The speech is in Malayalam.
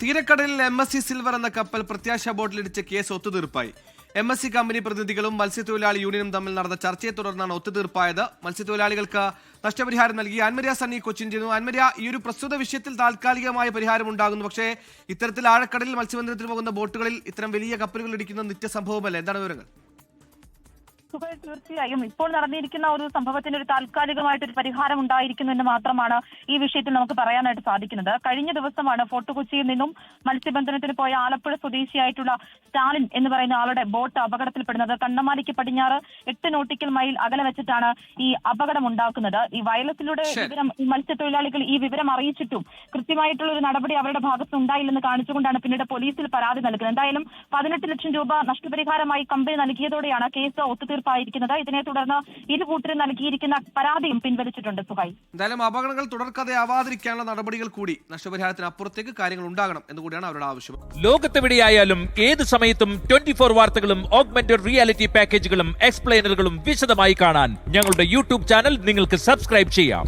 തീരക്കടലിൽ MSC സിൽവർ എന്ന കപ്പൽ പ്രത്യാശ ബോട്ടിലിടിച്ച കേസ് ഒത്തുതീർപ്പായി. MSC കമ്പനി പ്രതിനിധികളും മത്സ്യത്തൊഴിലാളി യൂണിയനും തമ്മിൽ നടന്ന ചർച്ചയെ തുടർന്നാണ് ഒത്തുതീർപ്പായത്. മത്സ്യത്തൊഴിലാളികൾക്ക് നഷ്ടപരിഹാരം നൽകി. ആൻമരിയ സണ്ണി കൊച്ചിൻ ചെയ്യുന്നു. ആൻമരിയ, ഈ ഒരു പ്രസ്തുത വിഷയത്തിൽ താൽക്കാലികമായ പരിഹാരം ഉണ്ടാകുന്നു. പക്ഷേ ഇത്തരത്തിൽ ആഴക്കടലിൽ മത്സ്യബന്ധനത്തിന് പോകുന്ന ബോട്ടുകളിൽ ഇത്തരം വലിയ കപ്പലുകൾ ഇടിക്കുന്ന നിത്യസംഭവമല്ല. എന്താണ് വിവരങ്ങൾ? തീർച്ചയായും ഇപ്പോൾ നടന്നിരിക്കുന്ന ഒരു സംഭവത്തിന് ഒരു താൽക്കാലികമായിട്ടൊരു പരിഹാരം ഉണ്ടായിരിക്കുന്നു എന്ന് മാത്രമാണ് ഈ വിഷയത്തിൽ നമുക്ക് പറയാനായിട്ട് സാധിക്കുന്നത്. കഴിഞ്ഞ ദിവസമാണ് ഫോർട്ട് കൊച്ചിയിൽ നിന്നും മത്സ്യബന്ധനത്തിന് പോയ ആലപ്പുഴ സ്വദേശിയായിട്ടുള്ള സ്റ്റാലിൻ എന്ന് പറയുന്ന ആളുടെ ബോട്ട് അപകടത്തിൽപ്പെടുന്നത്. കണ്ണമാലിക്ക് പടിഞ്ഞാറ് 8 നോട്ടിക്കൽ മൈൽ അകലെ വെച്ചിട്ടാണ് ഈ അപകടം ഉണ്ടാക്കുന്നത്. ഈ വയലസിലൂടെ വിവരം മത്സ്യത്തൊഴിലാളികൾ ഈ വിവരം അറിയിച്ചിട്ടും കൃത്യമായിട്ടുള്ള ഒരു നടപടി അവരുടെ ഭാഗത്ത് ഉണ്ടായില്ലെന്ന് കാണിച്ചുകൊണ്ടാണ് പിന്നീട് പോലീസിൽ പരാതി നൽകുന്നത്. എന്തായാലും 18 ലക്ഷം രൂപ നഷ്ടപരിഹാരമായി കമ്പനി നൽകിയതോടെയാണ് കേസ് ഒത്തുതീർപ്പായിരിക്കുന്നത്. ഇതിനെ തുടർന്ന് ഇരുകൂട്ടരും നൽകിയിരിക്കുന്ന പരാതിയും പിൻവലിച്ചിട്ടുണ്ട്. സുഹൈൽ, എന്തായാലും അപകടങ്ങൾ തുടർക്കഥയാവാതിരിക്കാനുള്ള നടപടികൾ കൂടി നഷ്ടപരിഹാരത്തിന് അപ്പുറത്തേക്ക് കാര്യങ്ങൾ ഉണ്ടാകണം എന്നുകൂടിയാണ് അവരുടെ ആവശ്യം. ലോകത്തെവിടെയായാലും ഏത് സമയത്തും 24 വാർത്തകളും ഓഗ്മെന്റഡ് റിയാലിറ്റി പാക്കേജുകളും എക്സ്പ്ലെയിനറുകളും വിശദമായി കാണാൻ ഞങ്ങളുടെ യൂട്യൂബ് ചാനൽ നിങ്ങൾക്ക് സബ്സ്ക്രൈബ് ചെയ്യാം.